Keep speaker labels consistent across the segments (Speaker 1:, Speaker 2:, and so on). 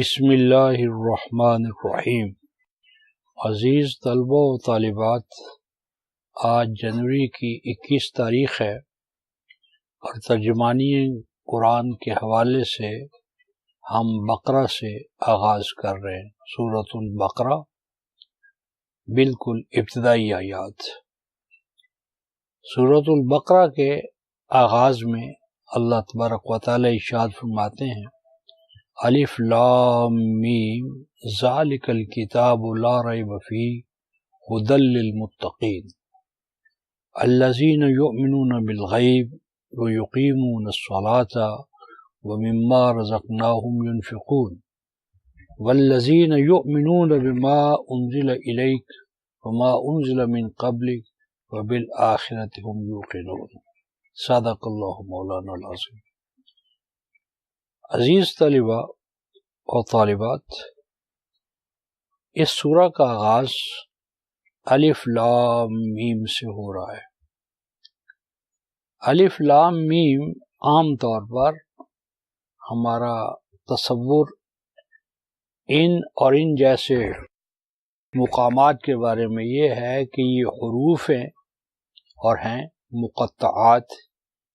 Speaker 1: بسم اللہ الرحمن الرحیم۔ عزیز طلبہ و طالبات، آج جنوری کی 21 تاریخ ہے اور ترجمانی قرآن کے حوالے سے ہم بقرہ سے آغاز کر رہے ہیں۔ سورۃ البقرہ، بالکل ابتدائی آیات۔ سورۃ البقرہ کے آغاز میں اللہ تبارک و تعالی ارشاد فرماتے ہیں: الف لام میم ذالک الکتاب لا ریب فیہ ھدی للمتقین الذین یؤمنون بالغیب ویقیمون الصلاة ومما رزقناہم ینفقون والذین یؤمنون بما انزل الیک وما انزل من قبلک وبالآخرۃ ھم یوقنون۔ صدق اللہ مولانا العظیم۔ عزیز طلبہ اور طالبات، اس سورہ کا آغاز الف لام میم سے ہو رہا ہے۔ الف لام میم عام طور پر ہمارا تصور ان جیسے مقامات کے بارے میں یہ ہے کہ یہ حروف ہیں اور ہیں مقطعات،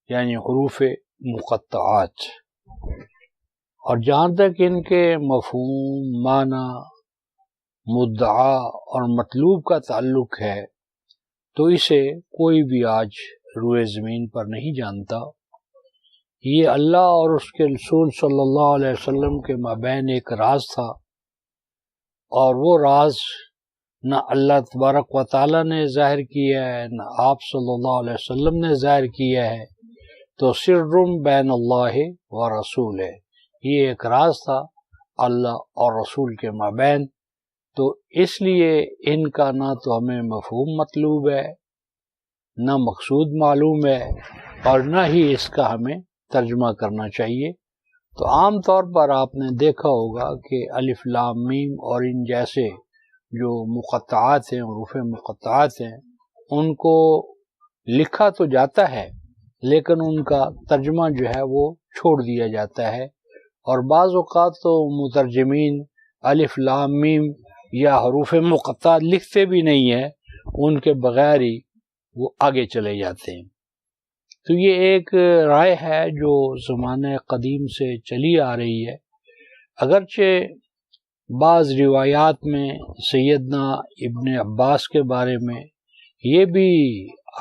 Speaker 1: یعنی حروف مقطعات، اور جہاں تک ان کے مفہوم، معنی، مدعا اور مطلوب کا تعلق ہے تو اسے کوئی بھی آج روئے زمین پر نہیں جانتا۔ یہ اللہ اور اس کے رسول صلی اللہ علیہ وسلم کے مابین ایک راز تھا، اور وہ راز نہ اللہ تبارک و تعالی نے ظاہر کیا ہے، نہ آپ صلی اللہ علیہ وسلم نے ظاہر کیا ہے، تو سر بین اللہ و رسول ہے، یہ ایک راز تھا اللہ اور رسول کے مابین۔ تو اس لیے ان کا نہ تو ہمیں مفہوم مطلوب ہے، نہ مقصود معلوم ہے، اور نہ ہی اس کا ہمیں ترجمہ کرنا چاہیے۔ تو عام طور پر آپ نے دیکھا ہوگا کہ الف لام میم اور ان جیسے جو مقطعات ہیں، حروف مقطعات ہیں، ان کو لکھا تو جاتا ہے لیکن ان کا ترجمہ جو ہے وہ چھوڑ دیا جاتا ہے، اور بعض اوقات تو مترجمین الف لام میم یا حروف مقطعات لکھتے بھی نہیں ہیں، ان کے بغیر ہی وہ آگے چلے جاتے ہیں۔ تو یہ ایک رائے ہے جو زمانہ قدیم سے چلی آ رہی ہے، اگرچہ بعض روایات میں سیدنا ابن عباس کے بارے میں یہ بھی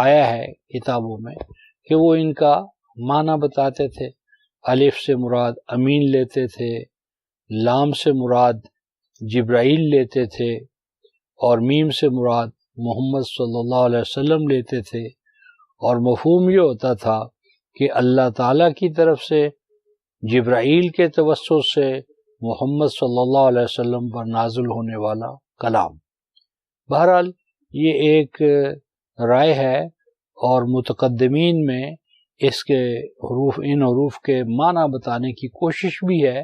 Speaker 1: آیا ہے کتابوں میں کہ وہ ان کا معنی بتاتے تھے۔ الف سے مراد امین لیتے تھے، لام سے مراد جبرائیل لیتے تھے، اور میم سے مراد محمد صلی اللہ علیہ وسلم لیتے تھے، اور مفہوم یہ ہوتا تھا کہ اللہ تعالیٰ کی طرف سے جبرائیل کے توسط سے محمد صلی اللہ علیہ وسلم پر نازل ہونے والا کلام۔ بہرحال یہ ایک رائے ہے، اور متقدمین میں اس کے ان حروف کے معنی بتانے کی کوشش بھی ہے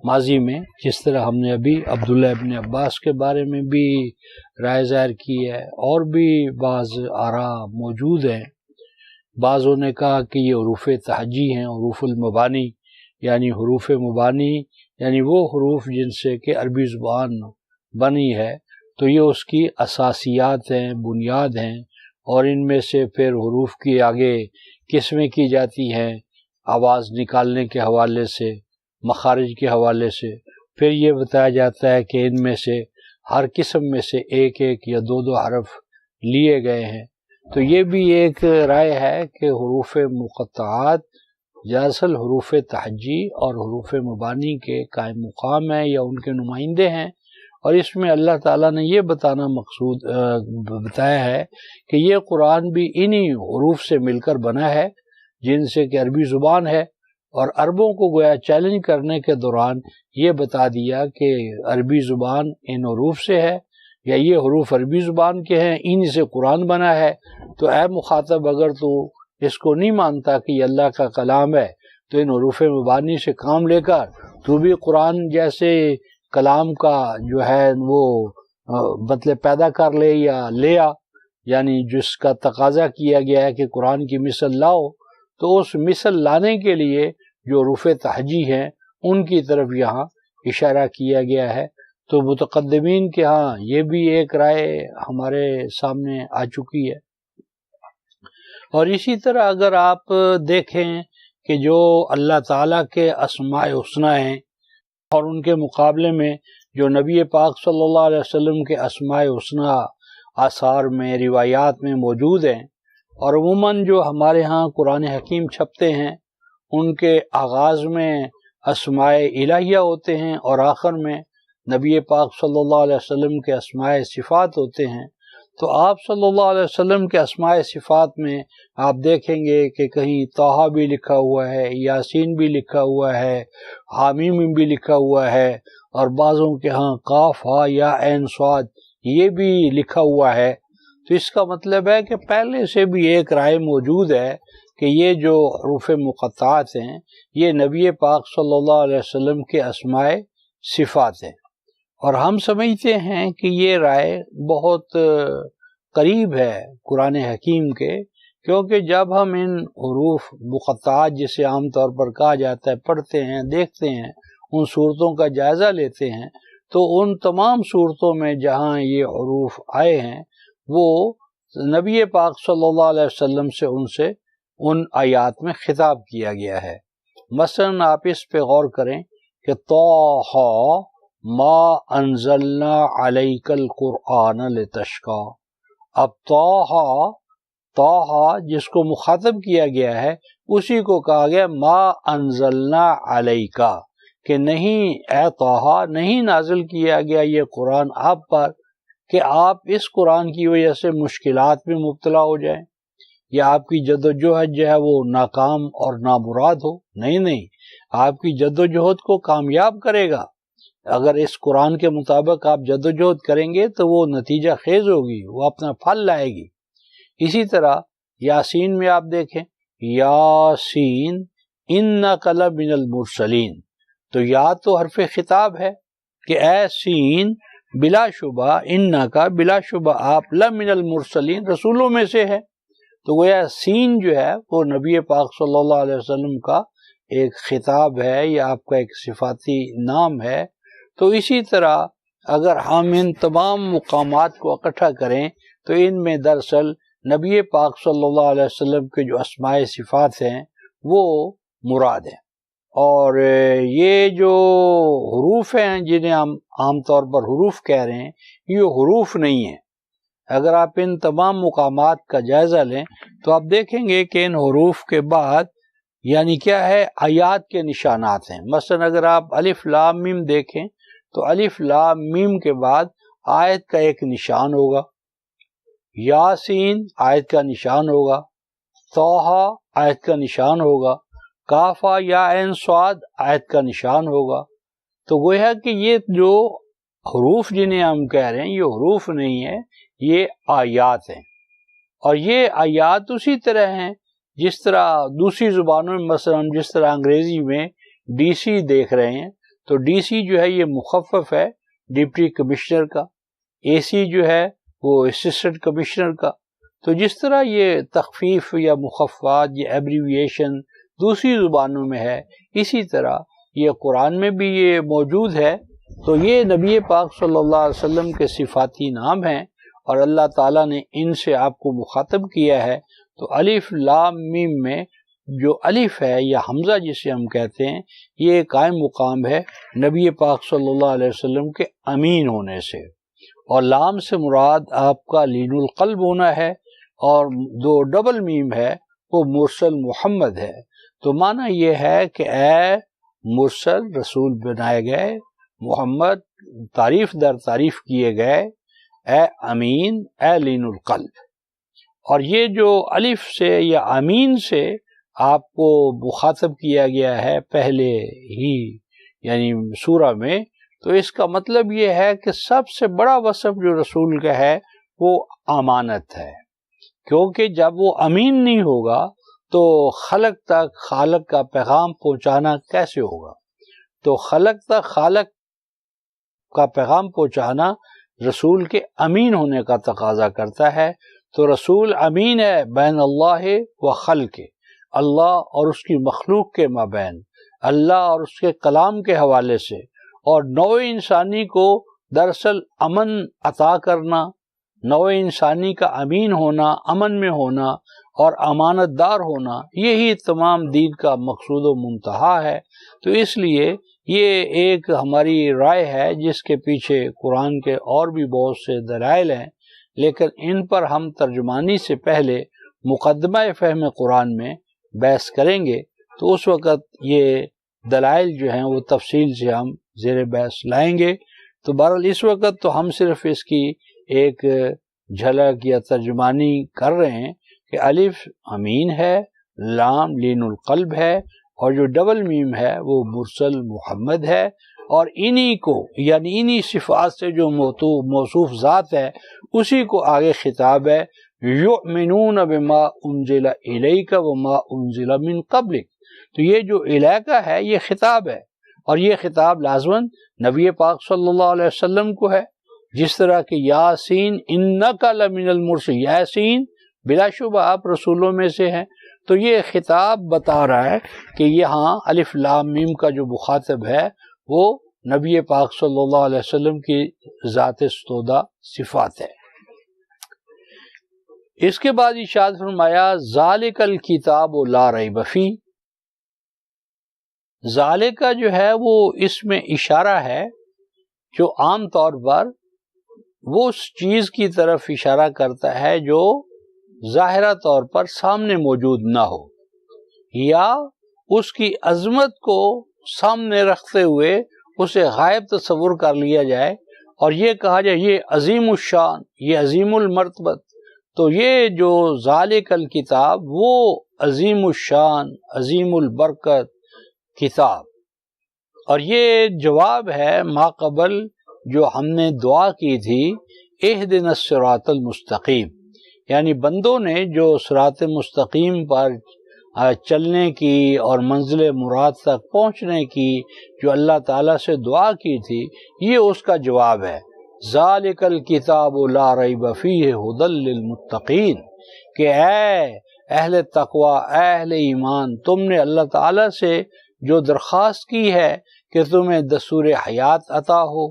Speaker 1: ماضی میں، جس طرح ہم نے ابھی عبداللہ ابن عباس کے بارے میں بھی رائے ظاہر کی ہے، اور بھی بعض آراء موجود ہیں۔ بعضوں نے کہا کہ یہ حروف تہجی ہیں، حروف المبانی، یعنی حروف مبانی یعنی وہ حروف جن سے کہ عربی زبان بنی ہے، تو یہ اس کی اساسیات ہیں، بنیاد ہیں، اور ان میں سے پھر حروف کی آگے قسمیں کی جاتی ہیں، آواز نکالنے کے حوالے سے، مخارج کے حوالے سے، پھر یہ بتایا جاتا ہے کہ ان میں سے ہر قسم میں سے ایک ایک یا دو حرف لیے گئے ہیں۔ تو یہ بھی ایک رائے ہے کہ حروف مقطعات دراصل حروف تہجی اور حروف مبانی کے قائم مقام ہیں یا ان کے نمائندے ہیں، اور اس میں اللہ تعالیٰ نے یہ بتایا ہے کہ یہ قرآن بھی انہی حروف سے مل کر بنا ہے جن سے کہ عربی زبان ہے، اور عربوں کو گویا چیلنج کرنے کے دوران یہ بتا دیا کہ عربی زبان ان حروف سے ہے، یا یہ حروف عربی زبان کے ہیں، ان سے قرآن بنا ہے۔ تو اے مخاطب، اگر تو اس کو نہیں مانتا کہ یہ اللہ کا کلام ہے تو ان حروف مبانی سے کام لے کر تو بھی قرآن جیسے کلام کا جو ہے وہ مطلب پیدا کر لے یا لے آ، یعنی جس کا تقاضا کیا گیا ہے کہ قرآن کی مثل لاؤ، تو اس مثل لانے کے لیے جو حروف تہجی ہیں ان کی طرف یہاں اشارہ کیا گیا ہے، تو متقدمین کے ہاں یہ بھی ایک رائے ہمارے سامنے آ چکی ہے۔ اور اسی طرح اگر آپ دیکھیں کہ جو اللہ تعالیٰ کے اسماء الحسنی ہیں اور ان کے مقابلے میں جو نبی پاک صلی اللہ علیہ وسلم کے اسماء الحسنی آثار میں، روایات میں موجود ہیں، اور عموماً جو ہمارے ہاں قرآن حکیم چھپتے ہیں ان کے آغاز میں اسماء الہیہ ہوتے ہیں اور آخر میں نبی پاک صلی اللہ علیہ وسلم کے اسماء صفات ہوتے ہیں، تو آپ صلی اللہ علیہ وسلم کے اسماء صفات میں آپ دیکھیں گے کہ کہیں طٰہٰ بھی لکھا ہوا ہے، یاسین بھی لکھا ہوا ہے، حامیم بھی لکھا ہوا ہے، اور بعضوں کے ہاں قاف ہا یا عین صاد یہ بھی لکھا ہوا ہے۔ تو اس کا مطلب ہے کہ پہلے سے بھی ایک رائے موجود ہے کہ یہ جو حروف مقطعات ہیں یہ نبی پاک صلی اللہ علیہ وسلم کے اسماء صفات ہیں، اور ہم سمجھتے ہیں کہ یہ رائے بہت قریب ہے قرآن حکیم کے، کیونکہ جب ہم ان حروف مقطعات جسے عام طور پر کہا جاتا ہے پڑھتے ہیں، دیکھتے ہیں، ان صورتوں کا جائزہ لیتے ہیں، تو ان تمام صورتوں میں جہاں یہ حروف آئے ہیں وہ نبی پاک صلی اللہ علیہ وسلم سے ان آیات میں خطاب کیا گیا ہے۔ مثلا آپ اس پہ غور کریں کہ طٰہٰ ما انزلنا علیک القرآن لتشقیٰ۔ اب طٰہٰ جس کو مخاطب کیا گیا ہے اسی کو کہا گیا ما انزلنا علیک، کہ نہیں اے طٰہٰ نہیں نازل کیا گیا یہ قرآن آپ پر کہ آپ اس قرآن کی وجہ سے مشکلات میں مبتلا ہو جائیں یا آپ کی جد و جہد جو ہے وہ ناکام اور نامراد ہو۔ نہیں، آپ کی جد و جہد کو کامیاب کرے گا۔ اگر اس قرآن کے مطابق آپ جد و جہد کریں گے تو وہ نتیجہ خیز ہوگی، وہ اپنا پھل لائے گی۔ اسی طرح یاسین میں آپ دیکھیں یاسین انک لمن المرسلین، تو یا تو حرف خطاب ہے کہ اے سین بلا شبہ، انکا بلا شبہ آپ، لمن المرسلین رسولوں میں سے ہے، تو گویا سین جو ہے وہ نبی پاک صلی اللہ علیہ وسلم کا ایک خطاب ہے یا آپ کا ایک صفاتی نام ہے۔ تو اسی طرح اگر ہم ان تمام مقامات کو اکٹھا کریں تو ان میں دراصل نبی پاک صلی اللہ علیہ وسلم کے جو اسماء صفات ہیں وہ مراد ہیں، اور یہ جو حروف ہیں جنہیں ہم عام طور پر حروف کہہ رہے ہیں یہ حروف نہیں ہیں۔ اگر آپ ان تمام مقامات کا جائزہ لیں تو آپ دیکھیں گے کہ ان حروف کے بعد یعنی کیا ہے آیات کے نشانات ہیں۔ مثلا اگر آپ الف لام میم دیکھیں تو الف لام میم کے بعد آیت کا ایک نشان ہوگا، یاسین آیت کا نشان ہوگا، طٰہٰ آیت کا نشان ہوگا، کافا یا عین صاد آیت کا نشان ہوگا۔ تو گویا کہ یہ جو حروف جنہیں ہم کہہ رہے ہیں یہ حروف نہیں ہے، یہ آیات ہیں، اور یہ آیات اسی طرح ہیں جس طرح دوسری زبانوں میں، مثلا ہم جس طرح انگریزی میں ڈی سی دیکھ رہے ہیں تو ڈی سی جو ہے یہ مخفف ہے ڈپٹی کمشنر کا، اے سی جو ہے وہ اسسٹنٹ کمشنر کا۔ تو جس طرح یہ تخفیف یا مخففات یا ایبریویشن دوسری زبانوں میں ہے اسی طرح یہ قرآن میں بھی یہ موجود ہے۔ تو یہ نبی پاک صلی اللہ علیہ وسلم کے صفاتی نام ہیں اور اللہ تعالیٰ نے ان سے آپ کو مخاطب کیا ہے۔ تو الف لام میم میں جو الف ہے یا حمزہ جسے ہم کہتے ہیں یہ قائم مقام ہے نبی پاک صلی اللہ علیہ وسلم کے امین ہونے سے، اور لام سے مراد آپ کا لین القلب ہونا ہے، اور جو ڈبل میم ہے وہ مرسل محمد ہے۔ تو معنی یہ ہے کہ اے مرسل رسول بنائے گئے، محمد تعریف در تعریف کیے گئے، اے امین اے لین القلب۔ اور یہ جو الف سے یا امین سے آپ کو مخاطب کیا گیا ہے پہلے ہی یعنی سورہ میں، تو اس کا مطلب یہ ہے کہ سب سے بڑا وصف جو رسول کا ہے وہ امانت ہے، کیونکہ جب وہ امین نہیں ہوگا تو خلق تک خالق کا پیغام پہنچانا کیسے ہوگا؟ تو خلق تک خالق کا پیغام پہنچانا رسول کے امین ہونے کا تقاضا کرتا ہے۔ تو رسول امین ہے بین اللہ و خلق، اللہ اور اس کی مخلوق کے مابین، اللہ اور اس کے کلام کے حوالے سے، اور نوع انسانی کو دراصل امن عطا کرنا، نوع انسانی کا امین ہونا، امن میں ہونا اور امانت دار ہونا، یہی تمام دین کا مقصود و منتہا ہے۔ تو اس لیے یہ ایک ہماری رائے ہے جس کے پیچھے قرآن کے اور بھی بہت سے دلائل ہیں، لیکن ان پر ہم ترجمانی سے پہلے مقدمہ فہم قرآن میں بحث کریں گے، تو اس وقت یہ دلائل جو ہیں وہ تفصیل سے ہم زیر بحث لائیں گے۔ تو بہرحال اس وقت تو ہم صرف اس کی ایک جھلک یا ترجمانی کر رہے ہیں کہ الف امین ہے، لام لین القلب ہے، اور جو ڈبل میم ہے وہ مرسل محمد ہے، اور انہی کو یعنی انہی صفات سے جو موصوف ذات ہے اسی کو آگے خطاب ہے، یؤمنون بما انزل الیک وما انزل من قبلک۔ تو یہ جو الیک ہے یہ خطاب ہے، اور یہ خطاب لازماً نبی پاک صلی اللہ علیہ وسلم کو ہے، جس طرح کہ یاسین انک لمن المرسلین، یاسین بلا شبہ آپ رسولوں میں سے ہیں۔ تو یہ خطاب بتا رہا ہے کہ یہاں الف لام میم کا جو مخاطب ہے وہ نبی پاک صلی اللہ علیہ وسلم کی ذات ستودہ صفات ہے۔ اس کے بعد ارشاد فرمایا ذالک الکتاب لا ریب فیہ۔ ذالک جو ہے وہ اس میں اشارہ ہے جو عام طور پر وہ اس چیز کی طرف اشارہ کرتا ہے جو ظاہرہ طور پر سامنے موجود نہ ہو، یا اس کی عظمت کو سامنے رکھتے ہوئے اسے غائب تصور کر لیا جائے اور یہ کہا جائے یہ عظیم الشان، یہ عظیم المرتبت۔ تو یہ جو ذالک الکتاب وہ عظیم الشان، عظیم البرکت کتاب، اور یہ جواب ہے ما قبل جو ہم نے دعا کی تھی اہدنا الصراط المستقیم، یعنی بندوں نے جو صراط مستقیم پر چلنے کی اور منزل مراد تک پہنچنے کی جو اللہ تعالیٰ سے دعا کی تھی، یہ اس کا جواب ہے۔ ذالک الکتاب لا ریب فیہ ھدی للمتقین، کہ اے اہل تقوی، اے اہل ایمان، تم نے اللہ تعالیٰ سے جو درخواست کی ہے کہ تمہیں دستور حیات عطا ہو،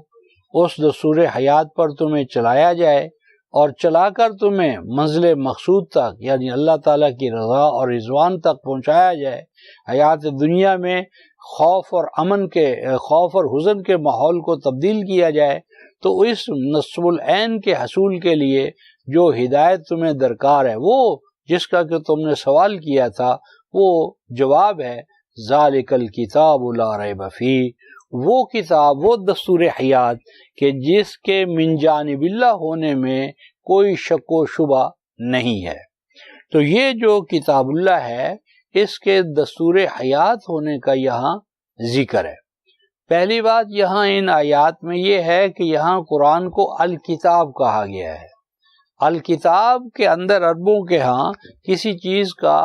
Speaker 1: اس دستور حیات پر تمہیں چلایا جائے اور چلا کر تمہیں منزل مقصود تک یعنی اللہ تعالیٰ کی رضا اور رضوان تک پہنچایا جائے، حیات دنیا میں خوف اور امن کے، خوف اور حزن کے ماحول کو تبدیل کیا جائے، تو اس نصب العین کے حصول کے لیے جو ہدایت تمہیں درکار ہے، وہ جس کا کہ تم نے سوال کیا تھا، وہ جواب ہے ذالک الکتاب لا ریب فیہ، وہ کتاب، وہ دستور حیات کہ جس کے من جانب اللہ ہونے میں کوئی شک و شبہ نہیں ہے۔ تو یہ جو کتاب اللہ ہے اس کے دستور حیات ہونے کا یہاں ذکر ہے۔ پہلی بات یہاں ان آیات میں یہ ہے کہ یہاں قرآن کو الکتاب کہا گیا ہے۔ الکتاب کے اندر عربوں کے ہاں کسی چیز کا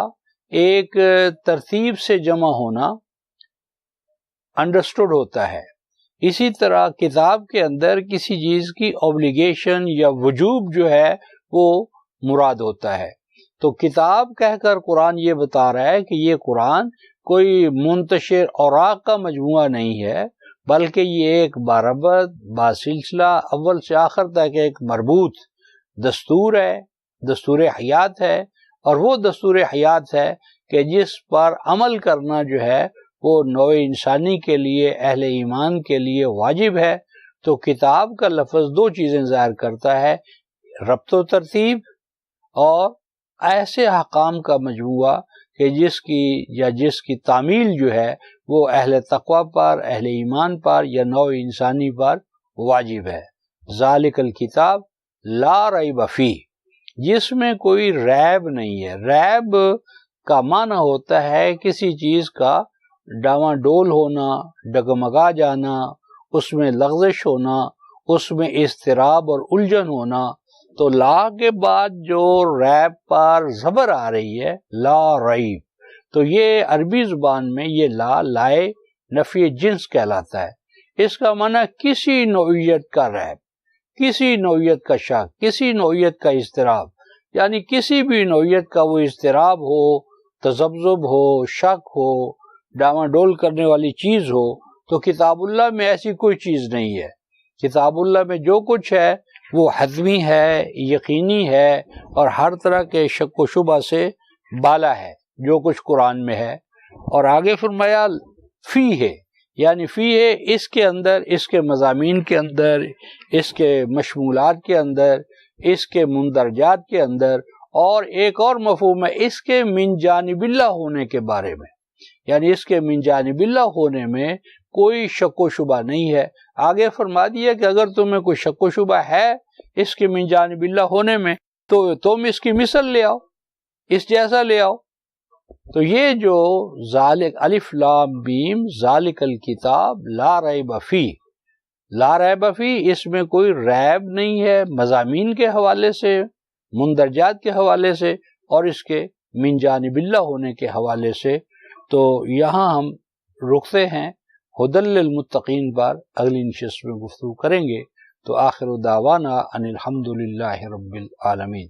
Speaker 1: ایک ترتیب سے جمع ہونا انڈرسٹوڈ ہوتا ہے، اسی طرح کتاب کے اندر کسی چیز کی اوبلیگیشن یا وجوب جو ہے وہ مراد ہوتا ہے۔ تو کتاب کہہ کر قرآن یہ بتا رہا ہے کہ یہ قرآن کوئی منتشر اوراق کا مجموعہ نہیں ہے، بلکہ یہ ایک باربط باسلسلہ اول سے آخر تک ایک مربوط دستور ہے، دستور حیات ہے، اور وہ دستور حیات ہے کہ جس پر عمل کرنا جو ہے وہ نوع انسانی کے لیے، اہل ایمان کے لیے واجب ہے۔ تو کتاب کا لفظ دو چیزیں ظاہر کرتا ہے، ربط و ترتیب اور ایسے احکام کا مجموعہ کہ جس کی تعمیل جو ہے وہ اہل تقوی پر، اہل ایمان پر یا نوع انسانی پر واجب ہے۔ ذالک الکتاب لا ریب فیہ، جس میں کوئی ریب نہیں ہے۔ ریب کا معنی ہوتا ہے کسی چیز کا ڈاواں ڈول ہونا، ڈگمگا جانا، اس میں لغزش ہونا، اس میں اضطراب اور الجھن ہونا۔ تو لا کے بعد جو ریب پر زبر آ رہی ہے، لا ریب، تو یہ عربی زبان میں یہ لائے نفی جنس کہلاتا ہے۔ اس کا معنی کسی نوعیت کا ریب، کسی نوعیت کا شک، کسی نوعیت کا اضطراب، یعنی کسی بھی نوعیت کا وہ اضطراب ہو، تذبذب ہو، شک ہو، ڈاواں ڈول کرنے والی چیز ہو، تو کتاب اللہ میں ایسی کوئی چیز نہیں ہے. کتاب اللہ میں جو کچھ ہے وہ حتمی ہے، یقینی ہے، اور ہر طرح کے شک و شبہ سے بالا ہے جو کچھ قرآن میں ہے. اور آگے فرمایا فی ہے، یعنی فی ہے اس کے اندر، اس کے مضامین کے اندر، اس کے مشمولات کے اندر، اس کے مندرجات کے اندر، اور ایک اور مفہوم ہے اس کے من جانب اللہ ہونے کے بارے میں، یعنی اس کے من جانب اللہ ہونے میں کوئی شک و شبہ نہیں ہے. آگے فرما دیا کہ اگر تمہیں کوئی شک و شبہ ہے اس کے من جانب اللہ ہونے میں تو تم اس کی مثل لے آؤ، اس جیسا لے آؤ. تو یہ جو ذالک الف لام میم ذالک الکتاب لا ریب فی، لا ریب فی، اس میں کوئی ریب نہیں ہے مضامین کے حوالے سے، مندرجات کے حوالے سے، اور اس کے من جانب اللہ ہونے کے حوالے سے. تو یہاں ہم رکتے ہیں، ھدی للمتقین پر اگلی نشست میں گفتگو کریں گے. تو آخر دعوانا ان الحمد للہ رب العالمین.